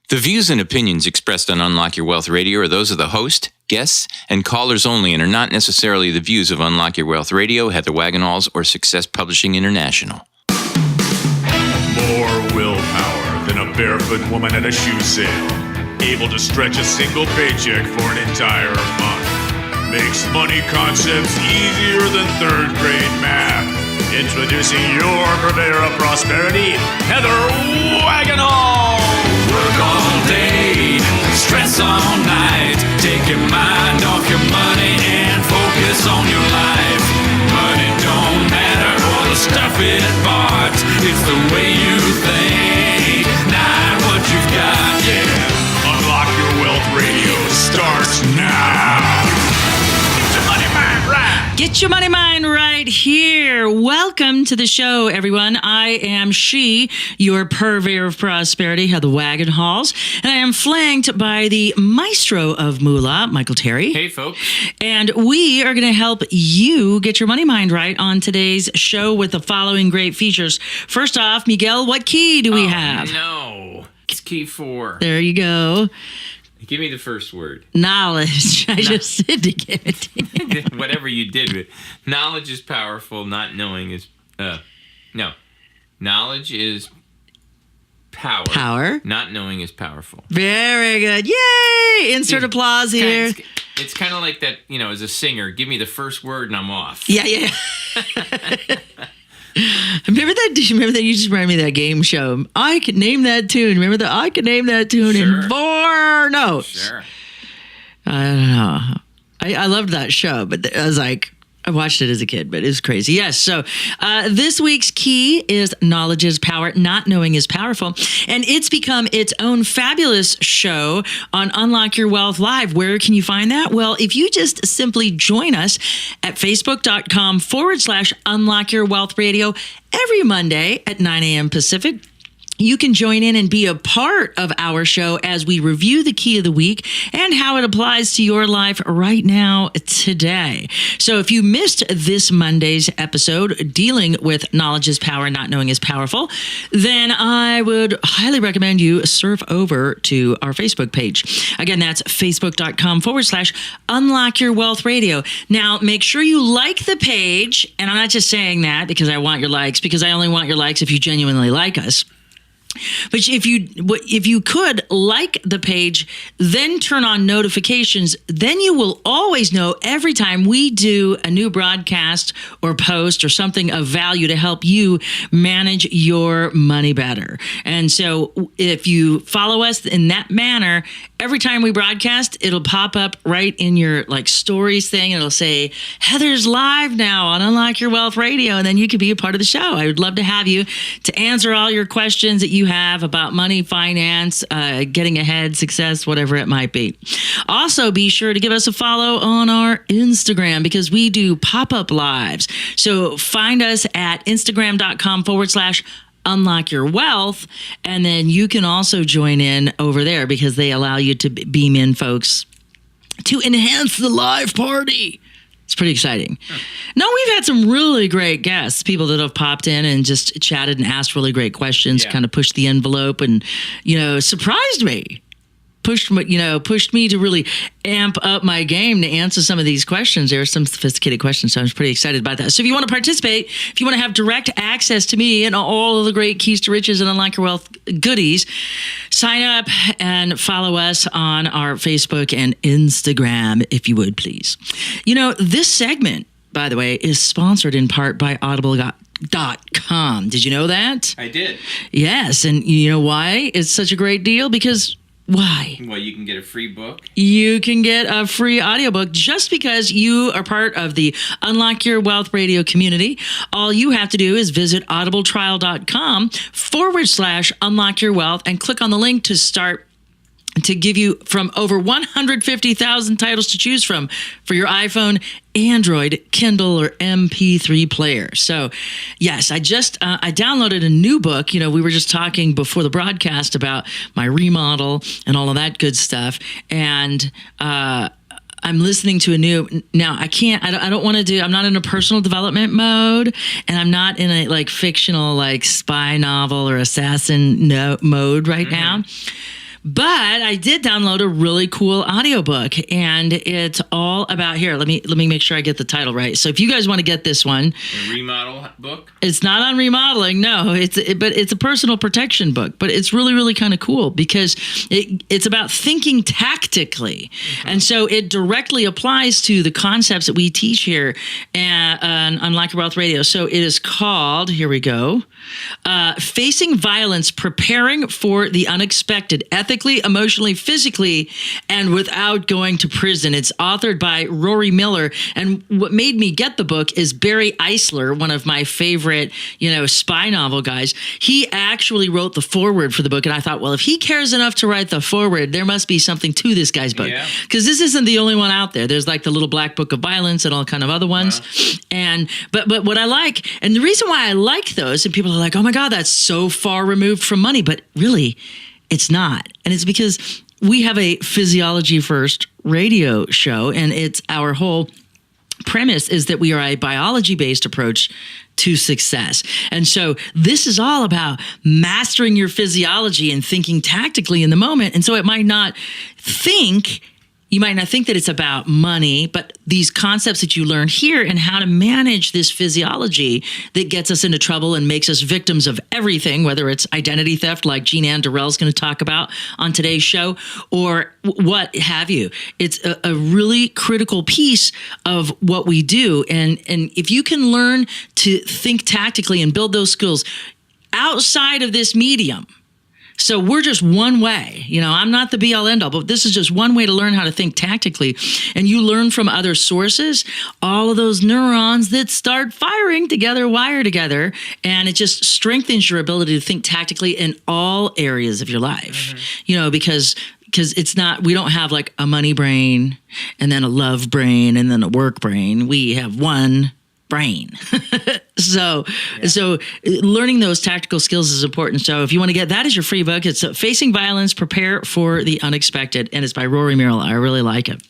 The views and opinions expressed on Unlock Your Wealth Radio are those of the host, guests, and callers only and are not necessarily the views of Unlock Your Wealth Radio, Heather Wagenhals, or Success Publishing International. More willpower than a barefoot woman at a shoe sale. Able to stretch a single paycheck for an entire month. Makes money concepts easier than third grade math. Introducing your purveyor of prosperity, Heather Wagenhals. Work all day, stress all night. Take your mind off your money and focus on your life. Money don't matter or the stuff it bought. It's the way you think, not what you've got, yeah. Unlock Your Wealth Radio starts now. Get your money mind right. Get your money mind right here. Welcome to the show, everyone. I am your purveyor of prosperity, Heather Wagenhals, and I am flanked by the maestro of moolah, Michael Terry. Hey, folks. And we are going to help you get your money mind right on today's show with the following great features. First off, Miguel, what key do we have? No, it's key 4. There you go. Give me the first word. Knowledge. I just said to give it to you. Whatever you did with knowledge is powerful. Not knowing is no. Knowledge is power. Power. Not knowing is powerful. Very good. Yay! Insert applause here. It's kind of like that, as a singer. Give me the first word and I'm off. Yeah. Remember that? You just reminded me of that game show. I can name that tune. Remember that? I can name that tune in 4 notes. Sure. I don't know. I loved that show, but I was like, I watched it as a kid, but it was crazy. Yes. So this week's key is knowledge is power. Not knowing is powerful. And it's become its own fabulous show on Unlock Your Wealth Live. Where can you find that? Well, if you just simply join us at facebook.com/Unlock Your Wealth Radio every Monday at 9 a.m. Pacific. You can join in and be a part of our show as we review the key of the week and how it applies to your life right now, today. So if you missed this Monday's episode dealing with knowledge is power, not knowing is powerful, then I would highly recommend you surf over to our Facebook page. Again, that's facebook.com/Unlock Your Wealth Radio. Now, make sure you like the page. And I'm not just saying that because I want your likes, because I only want your likes if you genuinely like us. But if you could like the page, then turn on notifications, then you will always know every time we do a new broadcast or post or something of value to help you manage your money better. And so if you follow us in that manner, every time we broadcast, it'll pop up right in your stories thing. And it'll say, Heather's live now on Unlock Your Wealth Radio. And then you could be a part of the show. I would love to have you to answer all your questions that you have about money, finance, getting ahead, success, whatever it might be. Also, be sure to give us a follow on our Instagram because we do pop-up lives. So find us at Instagram.com/Unlock Your Wealth. And then you can also join in over there because they allow you to beam in folks to enhance the live party. It's pretty exciting. No, we've had some really great guests, people that have popped in and just chatted and asked really great questions, kind of pushed the envelope and, surprised me. Pushed me to really amp up my game to answer some of these questions. There are some sophisticated questions, so I was pretty excited about that. So if you want to participate, if you want to have direct access to me and all of the great Keys to Riches and Unlock Your Wealth goodies, sign up and follow us on our Facebook and Instagram, if you would, please. This segment, by the way, is sponsored in part by Audible.com. Did you know that? I did. Yes, and you know why it's such a great deal? Because why? Well, you can get a free book. You can get a free audiobook just because you are part of the Unlock Your Wealth Radio community. All you have to do is visit audibletrial.com/Unlock Your Wealth and click on the link to start to give you from over 150,000 titles to choose from for your iPhone, Android, Kindle, or MP3 player. So, yes, I downloaded a new book. We were just talking before the broadcast about my remodel and all of that good stuff. And I'm listening to a new, now I don't want to do, I'm not in a personal development mode, and I'm not in a fictional spy novel or assassin mode right now. But I did download a really cool audiobook, and it's all about here. Let me make sure I get the title right. So if you guys want to get this one, A remodel book? it's not on remodeling. No, but it's a personal protection book. But it's really, really kind of cool because it's about thinking tactically, and so it directly applies to the concepts that we teach here on Unlock Your Wealth Radio. So it is called, here we go, Facing Violence, Preparing for the Unexpected, Ethically, Emotionally, Physically, and Without Going to Prison. It's authored by Rory Miller. And what made me get the book is Barry Eisler, one of my favorite, spy novel guys. He actually wrote the foreword for the book. And I thought, well, if he cares enough to write the foreword, there must be something to this guy's book. Because this isn't the only one out there. There's like the Little Black Book of Violence and all kind of other ones. But what I like, and the reason why I like those, and people are like, oh my God, that's so far removed from money. But really, it's not. And it's because we have a physiology first radio show, and it's our whole premise is that we are a biology based approach to success. And so this is all about mastering your physiology and thinking tactically in the moment. And so you might not think that it's about money, but these concepts that you learn here and how to manage this physiology that gets us into trouble and makes us victims of everything, whether it's identity theft, like Ann Dorrell is going to talk about on today's show, or what have you. It's a really critical piece of what we do. And if you can learn to think tactically and build those skills outside of this medium, so we're just one way, I'm not the be all end all, but this is just one way to learn how to think tactically. And you learn from other sources, all of those neurons that start firing together, wire together. And it just strengthens your ability to think tactically in all areas of your life, because it's not, we don't have like a money brain and then a love brain and then a work brain. We have one brain. So learning those tactical skills is important. So if you want to get, that is your free book. It's Facing Violence, Prepare for the Unexpected. And it's by Rory Miller. I really like it.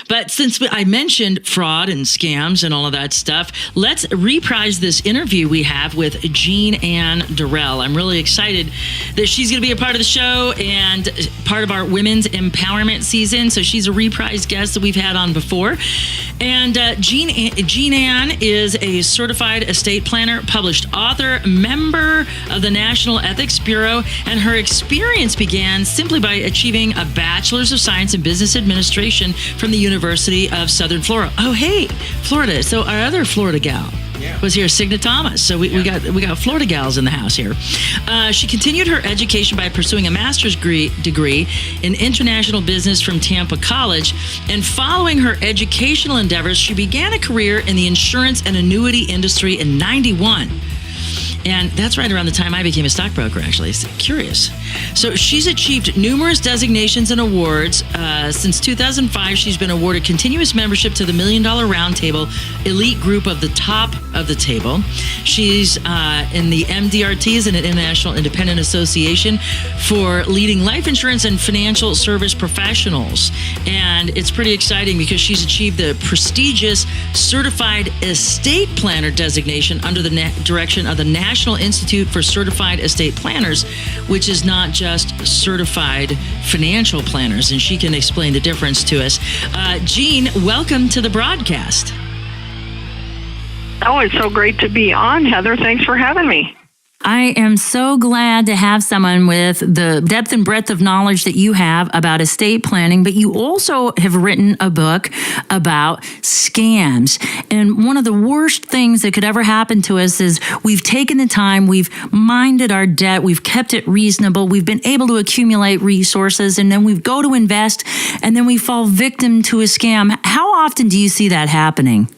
But since I mentioned fraud and scams and all of that stuff, let's reprise this interview we have with Ann Dorrell. I'm really excited that she's going to be a part of the show and part of our Women's Empowerment season. So she's a reprise guest that we've had on before. And Ann is a certified estate planner, published author, member of the National Ethics Bureau, and her experience began simply by achieving a Bachelor's of Science in Business Administration from the University of Southern Florida. Oh, hey, Florida. So our other Florida gal was here, Signa Thomas. So we got Florida gals in the house here. She continued her education by pursuing a master's degree in international business from Tampa College. And following her educational endeavors, she began a career in the insurance and annuity industry in '91. And that's right around the time I became a stockbroker, actually. It's curious. So she's achieved numerous designations and awards. Since 2005, she's been awarded continuous membership to the $1 Million Roundtable elite group of the top of the table. She's in the MDRT, an International Independent Association for leading life insurance and financial service professionals. And it's pretty exciting because she's achieved the prestigious Certified Estate Planner designation under the direction of the National Institute for Certified Estate Planners, which is not just certified financial planners, and she can explain the difference to us. Jean, welcome to the broadcast. Oh, it's so great to be on, Heather. Thanks for having me. I am so glad to have someone with the depth and breadth of knowledge that you have about estate planning, but you also have written a book about scams. And one of the worst things that could ever happen to us is we've taken the time, we've minded our debt, we've kept it reasonable, we've been able to accumulate resources, and then we go to invest, and then we fall victim to a scam. How often do you see that happening?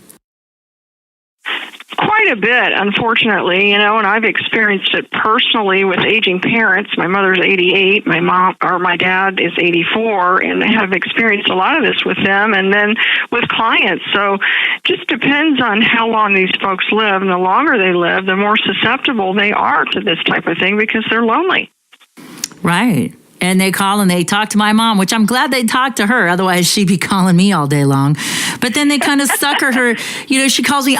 Quite a bit, unfortunately, and I've experienced it personally with aging parents. My mother's 88, my dad is 84, and I have experienced a lot of this with them and then with clients. So it just depends on how long these folks live, and the longer they live, the more susceptible they are to this type of thing because they're lonely. Right. and they call and they talk to my mom, which I'm glad they talked to her. Otherwise, she'd be calling me all day long. But then they kind of sucker her. She calls me,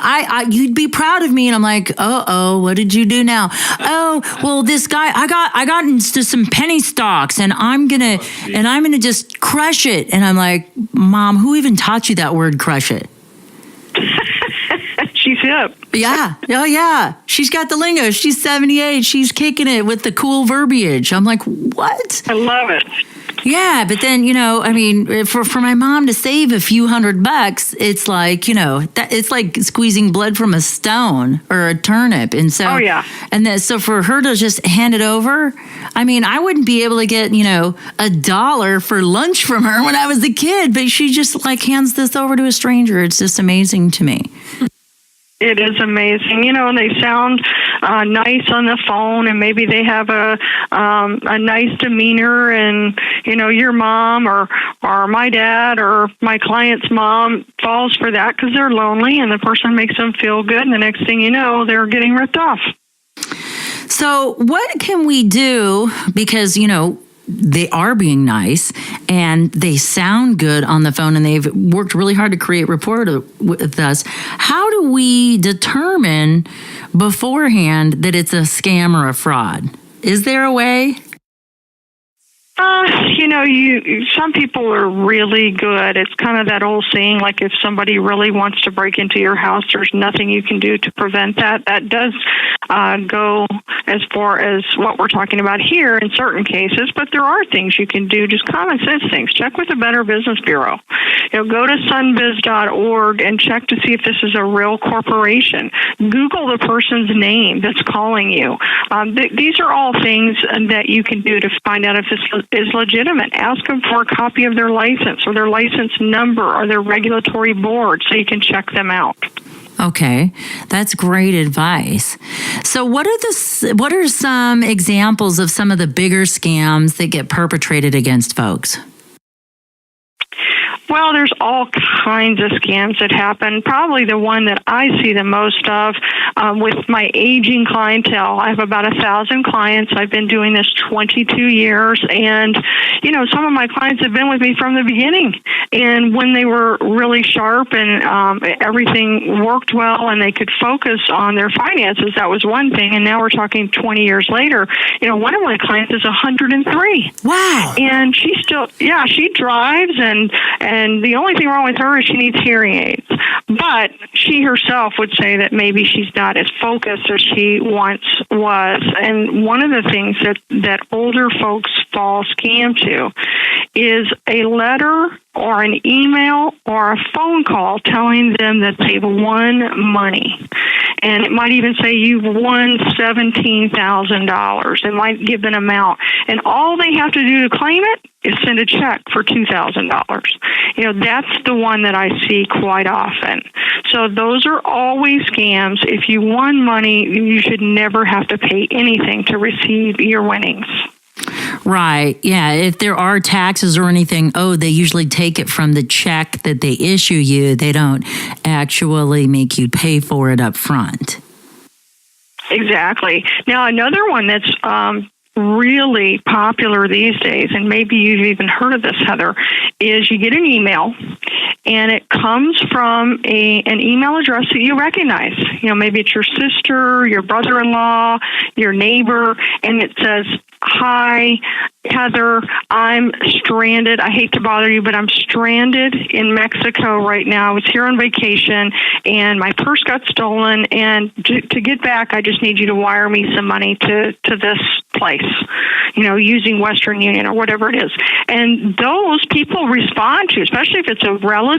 you'd be proud of me. And I'm like, what did you do now? Oh, well, this guy, I got into some penny stocks and I'm gonna just crush it. And I'm like, Mom, who even taught you that word, crush it? She's hip. Yeah. Oh, yeah. She's got the lingo. She's 78. She's kicking it with the cool verbiage. I'm like, what? I love it. Yeah. But then, for my mom to save a few $100, it's like, it's like squeezing blood from a stone or a turnip. And so, so for her to just hand it over, I wouldn't be able to get, $1 for lunch from her when I was a kid, but she just like hands this over to a stranger. It's just amazing to me. It is amazing, and they sound nice on the phone, and maybe they have a nice demeanor, and your mom or my dad or my client's mom falls for that because they're lonely, and the person makes them feel good, and the next thing you know, they're getting ripped off. So what can we do? Because they are being nice and they sound good on the phone and they've worked really hard to create rapport with us. How do we determine beforehand that it's a scam or a fraud? Is there a way? Some people are really good. It's kind of that old saying, like if somebody really wants to break into your house, there's nothing you can do to prevent that. That does go as far as what we're talking about here in certain cases, but there are things you can do, just common sense things. Check with the Better Business Bureau. Go to sunbiz.org and check to see if this is a real corporation. Google the person's name that's calling you. These are all things that you can do to find out if this is legitimate. Ask them for a copy of their license or their license number or their regulatory board so you can check them out. Okay, that's great advice. So what are some examples of some of the bigger scams that get perpetrated against folks? Well, there's all kinds of scams that happen. Probably the one that I see the most of with my aging clientele. I have about 1,000 clients. I've been doing this 22 years. And, some of my clients have been with me from the beginning. And when they were really sharp and everything worked well and they could focus on their finances, that was one thing. And now we're talking 20 years later. One of my clients is 103. Wow. And she drives and the only thing wrong with her is she needs hearing aids. But she herself would say that maybe she's not as focused as she once was. And one of the things that older folks fall scam to is a letter or an email or a phone call telling them that they've won money. And it might even say you've won $17,000. It might give an amount. And all they have to do to claim it is send a check for $2,000. That's the one that I see quite often. So those are always scams. If you won money, you should never have to pay anything to receive your winnings. Right. Yeah. If there are taxes or anything, they usually take it from the check that they issue you. They don't actually make you pay for it up front. Exactly. Now, another one that's really popular these days, and maybe you've even heard of this, Heather, is you get an email and it comes from an email address that you recognize. Maybe it's your sister, your brother-in-law, your neighbor, and it says, "Hi, Heather, I'm stranded. I hate to bother you, but I'm stranded in Mexico right now. I was here on vacation, and my purse got stolen, and to get back, I just need you to wire me some money to this place, using Western Union or whatever it is." And those people respond to, especially if it's a relative,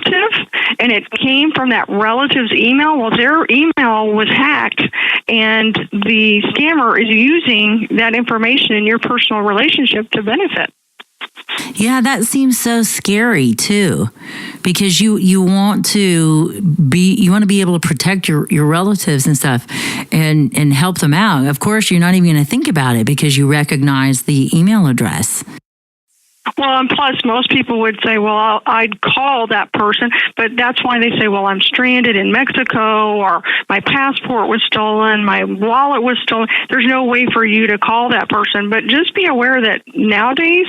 and it came from that relative's email. Well, their email was hacked, and the scammer is using that information in your personal relationship to benefit. Yeah, that seems so scary too, because you want to be able to protect your relatives and stuff and help them out. Of course, you're not even going to think about it because you recognize the email address. Well, and plus, most people would say, well, I'd call that person, but that's why they say, well, I'm stranded in Mexico, or my passport was stolen, my wallet was stolen. There's no way for you to call that person. But just be aware that nowadays,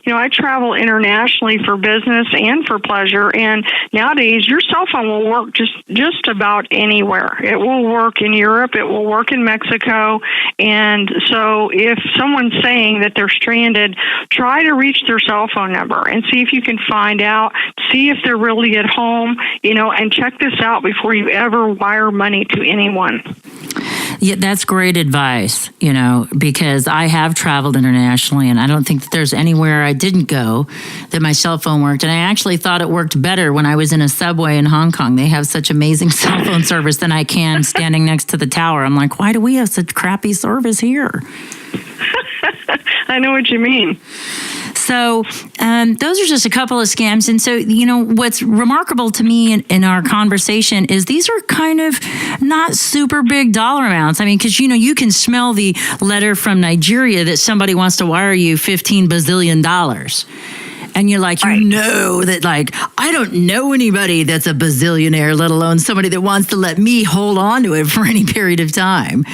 I travel internationally for business and for pleasure, and nowadays your cell phone will work just about anywhere. It will work in Europe, it will work in Mexico, and so if someone's saying that they're stranded, try to reach their cell phone number and see if you can find out, see if they're really at home, and check this out before you ever wire money to anyone. Yeah, that's great advice, because I have traveled internationally, and I don't think that there's anywhere I didn't go that my cell phone worked. And I actually thought it worked better when I was in a subway in Hong Kong. They have such amazing cell phone service than I can standing next to the tower. I'm like, why do we have such crappy service here? I know what you mean. So those are just a couple of scams. And so, what's remarkable to me in our conversation is these are kind of not super big dollar amounts. I mean, because, you can smell the letter from Nigeria that somebody wants to wire you $15 bazillion. And you're like, that, I don't know anybody that's a bazillionaire, let alone somebody that wants to let me hold on to it for any period of time.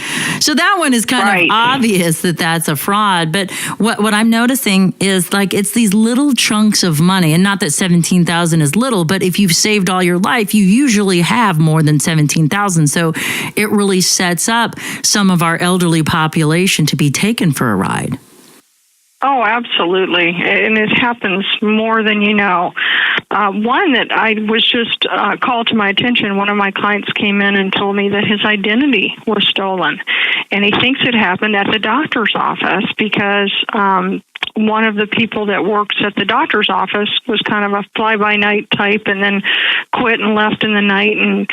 So that one is kind of obvious that that's a fraud. But what I'm noticing is it's these little chunks of money, and not that 17,000 is little, but if you've saved all your life, you usually have more than 17,000. So it really sets up some of our elderly population to be taken for a ride. Oh, absolutely. And it happens more than you know. One that I was just called to my attention, one of my clients came in and told me that his identity was stolen. And he thinks it happened at the doctor's office because one of the people that works at the doctor's office was kind of a fly-by-night type and then quit and left in the night, and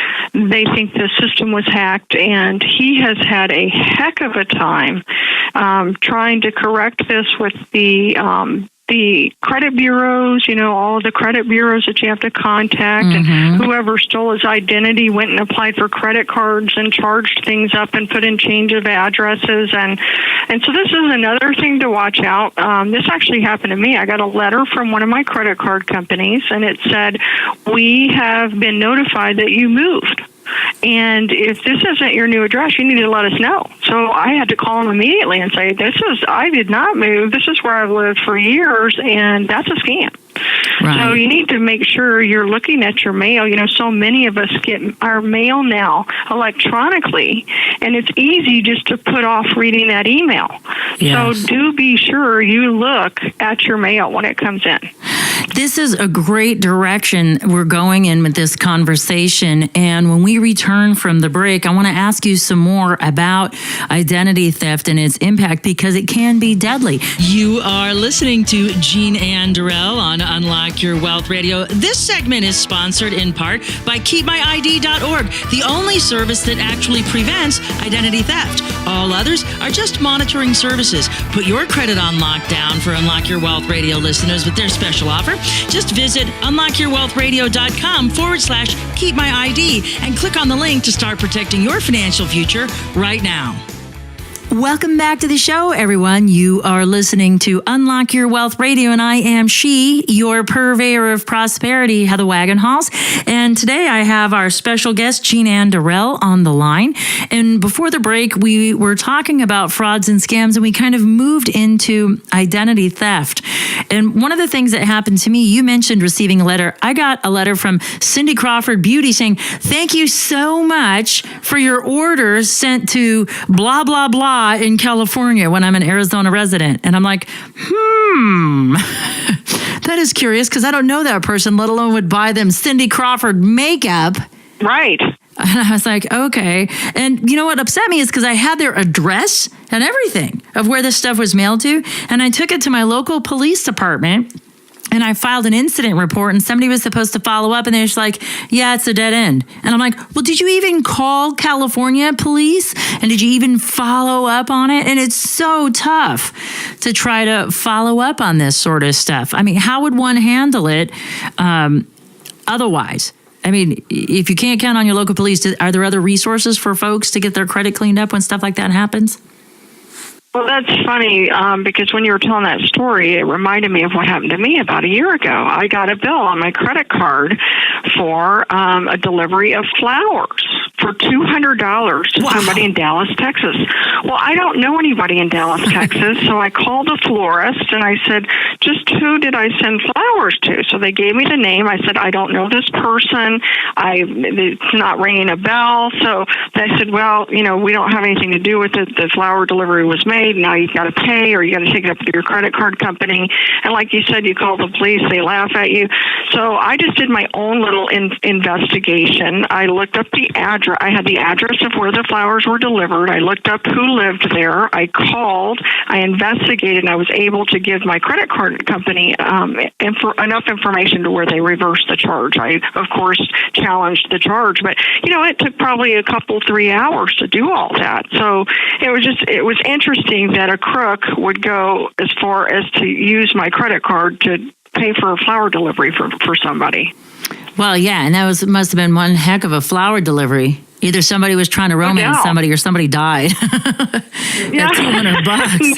they think the system was hacked. And he has had a heck of a time trying to correct this with the credit bureaus, all of the credit bureaus that you have to contact, and whoever stole his identity went and applied for credit cards and charged things up and put in change of addresses. And so this is another thing to watch out. This actually happened to me. I got a letter from one of my credit card companies, and it said, we have been notified that you moved. And if this isn't your new address, you need to let us know. So I had to call them immediately and say, I did not move. This is where I've lived for years, and that's a scam. Right. So you need to make sure you're looking at your mail. So many of us get our mail now electronically, and it's easy just to put off reading that email. Yes. So do be sure you look at your mail when it comes in. This is a great direction we're going in with this conversation. And when we return from the break, I want to ask you some more about identity theft and its impact, because it can be deadly. You are listening to Ann Dorrell on Unlock Your Wealth Radio. This segment is sponsored in part by KeepMyID.org, the only service that actually prevents identity theft. All others are just monitoring services. Put your credit on lockdown for Unlock Your Wealth Radio listeners with their special offer. Just visit unlockyourwealthradio.com/keepmyid and click on the link to start protecting your financial future right now. Welcome back to the show, everyone. You are listening to Unlock Your Wealth Radio, and I am your purveyor of prosperity, Heather Wagenhals. And today I have our special guest, Ann Dorrell, on the line. And before the break, we were talking about frauds and scams, and we kind of moved into identity theft. And one of the things that happened to me, you mentioned receiving a letter. I got a letter from Cindy Crawford Beauty saying, thank you so much for your orders sent to blah, blah, blah in California when I'm an Arizona resident. And I'm like, that is curious, because I don't know that person, let alone would buy them Cindy Crawford makeup. Right. And I was like, okay. And you know what upset me is because I had their address and everything of where this stuff was mailed to. And I took it to my local police department, and I filed an incident report, and somebody was supposed to follow up, and they're just like, yeah, it's a dead end. And I'm like, well, did you even call California police? And did you even follow up on it? And it's so tough to try to follow up on this sort of stuff. I mean, how would one handle it otherwise? I mean, if you can't count on your local police, are there other resources for folks to get their credit cleaned up when stuff like that happens? Well, that's funny because when you were telling that story, it reminded me of what happened to me about a year ago. I got a bill on my credit card for a delivery of flowers for $200 to somebody in Dallas, Texas. Well, I don't know anybody in Dallas, Texas, so I called a florist and I said, just who did I send flowers to? So they gave me the name. I said, I don't know this person. It's not ringing a bell. So they said, well, we don't have anything to do with it. The flower delivery was made. Now you've got to pay, or you got to take it up to your credit card company. And like you said, you call the police, they laugh at you. So I just did my own little investigation. I looked up the address. I had the address of where the flowers were delivered. I looked up who lived there. I called. I investigated, and I was able to give my credit card company enough information to where they reversed the charge. I, of course, challenged the charge, but it took probably 3 hours to do all that. So it was interesting that a crook would go as far as to use my credit card to pay for a flower delivery for somebody. Well, yeah, and that must have been one heck of a flower delivery. Either somebody was trying to romance somebody or somebody died. Yeah. $200.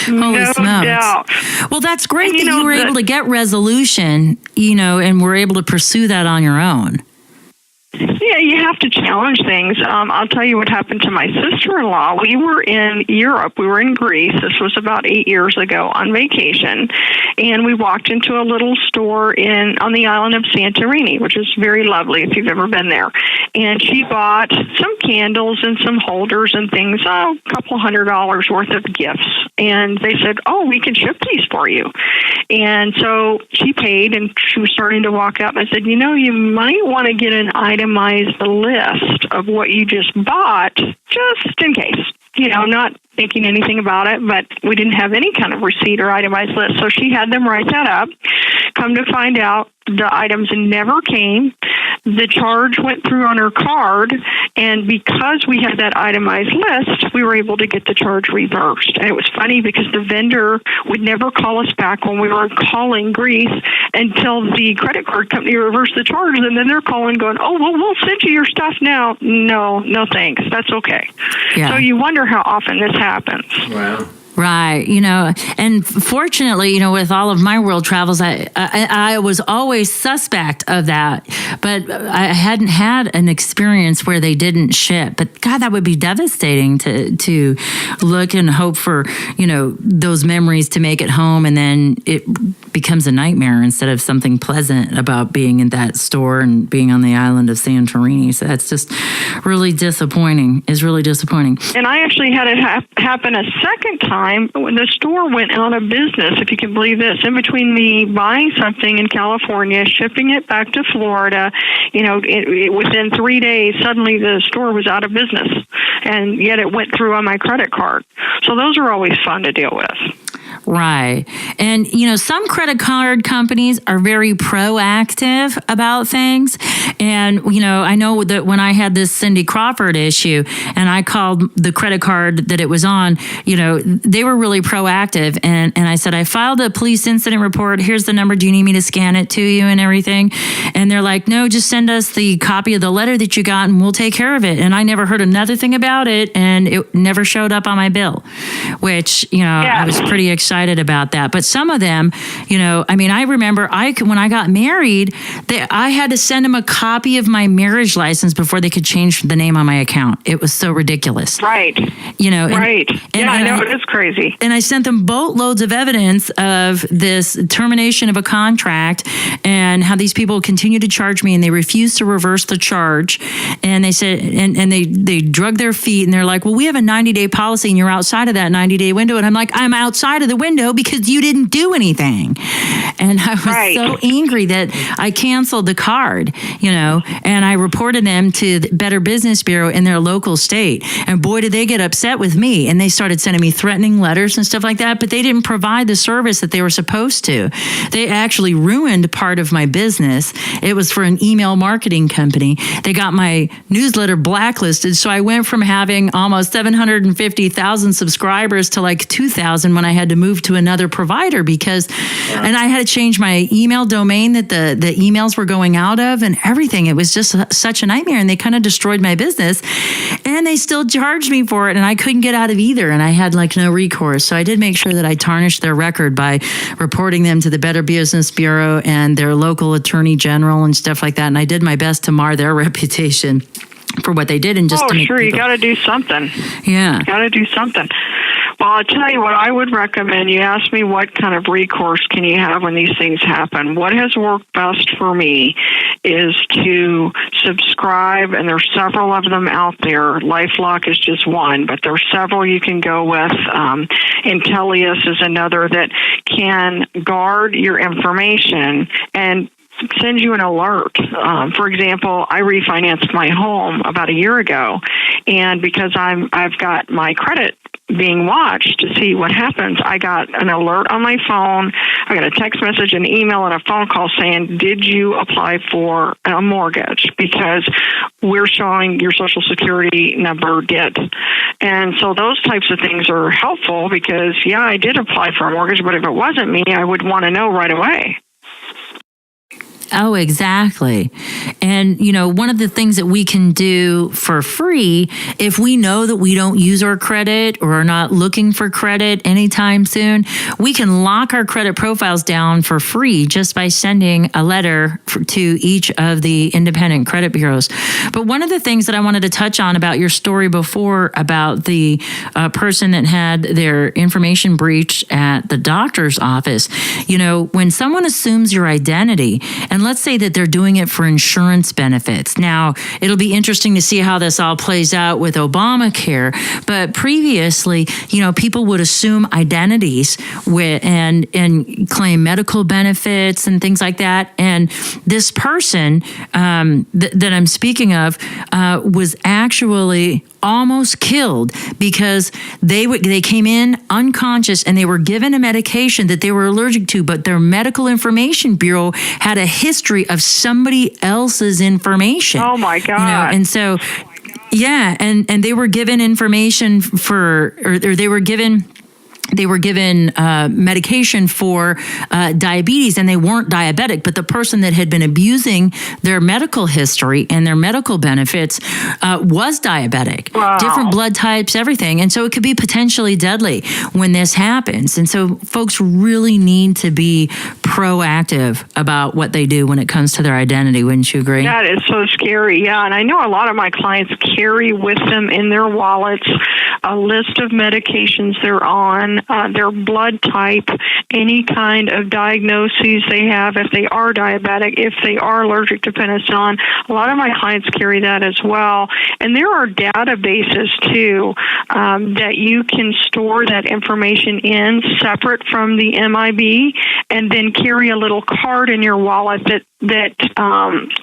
Holy smokes. Doubt. Well, that's great that you were able to get resolution, and were able to pursue that on your own. Yeah, you have to challenge things. I'll tell you what happened to my sister-in-law. We were in Europe. We were in Greece. This was about 8 years ago on vacation. And we walked into a little store on the island of Santorini, which is very lovely if you've ever been there. And she bought some candles and some holders and things, a couple $100 worth of gifts. And they said, we can ship these for you. And so she paid, and she was starting to walk out. And I said, you might want to get an itemized list of what you just bought, just in case. Not thinking anything about it, but we didn't have any kind of receipt or itemized list. So she had them write that up. Come to find out, the items never came. The charge went through on her card, and because we had that itemized list, we were able to get the charge reversed. And it was funny because the vendor would never call us back when we were calling Greece until the credit card company reversed the charge, and then they're calling going, we'll send you your stuff now. No thanks. That's okay. Yeah. So you wonder how often this happens. Wow. Right. And fortunately, with all of my world travels, I was always suspect of that, but I hadn't had an experience where they didn't ship. But God, that would be devastating to look and hope for, those memories to make it home. And then it becomes a nightmare instead of something pleasant about being in that store and being on the island of Santorini. So that's just really disappointing. It's really disappointing. And I actually had it happen a second time when the store went out of business, if you can believe this. In between me buying something in California, shipping it back to Florida, within 3 days, suddenly the store was out of business. And yet it went through on my credit card. So those are always fun to deal with. Right. And, some credit card companies are very proactive about things. And, I know that when I had this Cindy Crawford issue and I called the credit card that it was on, they were really proactive. And I said, I filed a police incident report. Here's the number. Do you need me to scan it to you and everything? And they're like, no, just send us the copy of the letter that you got and we'll take care of it. And I never heard another thing about it. And it never showed up on my bill, which, I was pretty excited about that. But some of them, I remember when I got married, I had to send them a copy of my marriage license before they could change the name on my account. It was so ridiculous. Right. Right. I know, it is crazy. And I sent them boatloads of evidence of this termination of a contract and how these people continue to charge me and they refuse to reverse the charge. And they said, and they drug their feet and they're like, well, we have a 90-day policy and you're outside of that 90-day window. And I'm like, I'm outside of the window because you didn't do anything. And I was so angry that I canceled the card, and I reported them to the Better Business Bureau in their local state. And boy, did they get upset with me. And they started sending me threatening letters and stuff like that. But they didn't provide the service that they were supposed to. They actually ruined part of my business. It was for an email marketing company. They got my newsletter blacklisted. So I went from having almost 750,000 subscribers to like 2,000 when I had to move to another provider and I had to change my email domain that the emails were going out of and everything. everything. It was just such a nightmare, and they kind of destroyed my business, and they still charged me for it, and I couldn't get out of either, and I had like no recourse. So I did make sure that I tarnished their record by reporting them to the Better Business Bureau and their local attorney general and stuff like that, and I did my best to mar their reputation for what they did, and just to make sure, people, you got to do something. Yeah, got to do something. Well, I'll tell you what I would recommend. You asked me what kind of recourse can you have when these things happen. What has worked best for me is to subscribe, and there's several of them out there. LifeLock is just one, but there's several you can go with. Intellius is another that can guard your information and send you an alert. For example, I refinanced my home about a year ago, and because I've got my credit being watched to see what happens, I got an alert on my phone. I got a text message, an email, and a phone call saying, did you apply for a mortgage? Because we're showing your Social Security number did. And so those types of things are helpful because, yeah, I did apply for a mortgage, but if it wasn't me, I would want to know right away. Oh, exactly. And, one of the things that we can do for free, if we know that we don't use our credit or are not looking for credit anytime soon, we can lock our credit profiles down for free just by sending a letter to each of the independent credit bureaus. But one of the things that I wanted to touch on about your story before about the person that had their information breached at the doctor's office, when someone assumes your identity, and let's say that they're doing it for insurance benefits. Now, it'll be interesting to see how this all plays out with Obamacare. But previously, people would assume identities and claim medical benefits and things like that. And this person that I'm speaking of was actually almost killed because they came in unconscious and they were given a medication that they were allergic to, but their medical information bureau had a history of somebody else's information. Oh my God. And so, yeah, and they were given information or they were given medication for diabetes, and they weren't diabetic, but the person that had been abusing their medical history and their medical benefits was diabetic. Wow. Different blood types, everything. And so it could be potentially deadly when this happens. And so folks really need to be proactive about what they do when it comes to their identity. Wouldn't you agree? That is so scary. Yeah, and I know a lot of my clients carry with them in their wallets a list of medications they're on, their blood type, any kind of diagnoses they have, if they are diabetic, if they are allergic to penicillin. A lot of my clients carry that as well. And there are databases, too, that you can store that information in separate from the MIB, and then carry a little card in your wallet that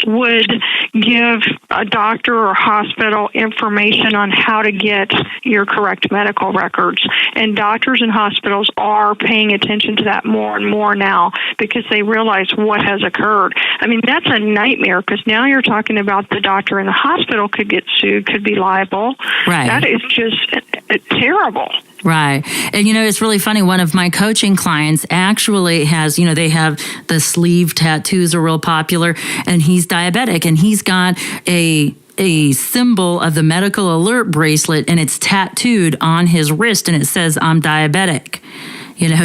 would give a doctor or hospital information on how to get your correct medical records. And doctors and hospitals are paying attention to that more and more now because they realize what has occurred. I mean, that's a nightmare because now you're talking about the doctor and the hospital could get sued, could be liable. Right. That is just terrible. Right. And, it's really funny. One of my coaching clients actually has, they have the sleeve tattoos are real popular, and he's diabetic, and he's got a symbol of the medical alert bracelet, and it's tattooed on his wrist, and it says, I'm diabetic.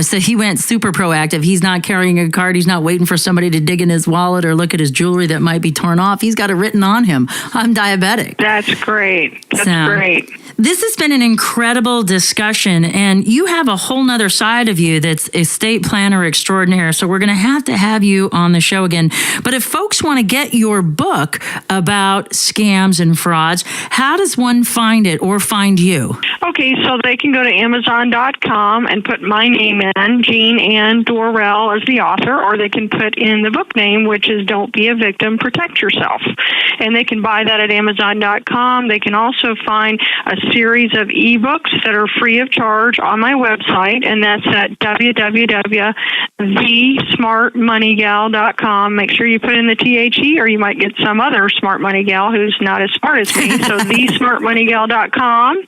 So he went super proactive. He's not carrying a card. He's not waiting for somebody to dig in his wallet or look at his jewelry that might be torn off. He's got it written on him. I'm diabetic. That's great. That's great. This has been an incredible discussion, and you have a whole nother side of you that's estate planner extraordinaire. So we're going to have you on the show again. But if folks want to get your book about scams and frauds, how does one find it or find you? Okay, so they can go to Amazon.com and put my name in, Jean Ann Dorrell as the author, or they can put in the book name, which is Don't Be a Victim, Protect Yourself. And they can buy that at Amazon.com. They can also find a series of ebooks that are free of charge on my website, and that's at www.thesmartmoneygal.com. Make sure you put in the THE, or you might get some other smart money gal who's not as smart as me. So thesmartmoneygal.com.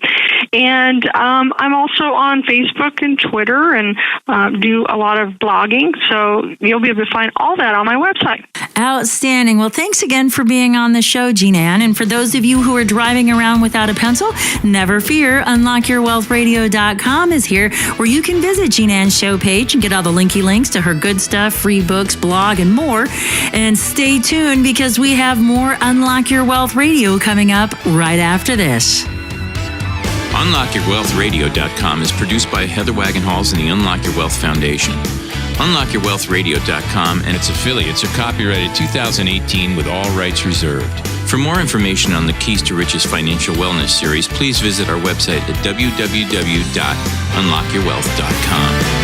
And I'm also on Facebook and Twitter, and and do a lot of blogging. So you'll be able to find all that on my website. Outstanding. Well, thanks again for being on the show, Jean Ann. And for those of you who are driving around without a pencil, never fear. UnlockYourWealthRadio.com is here, where you can visit Jean Ann's show page and get all the linky links to her good stuff, free books, blog, and more. And stay tuned, because we have more Unlock Your Wealth Radio coming up right after this. UnlockYourWealthRadio.com is produced by Heather Wagenhals and the Unlock Your Wealth Foundation. UnlockYourWealthRadio.com and its affiliates are copyrighted 2018 with all rights reserved. For more information on the Keys to Riches Financial Wellness series, please visit our website at www.unlockyourwealth.com.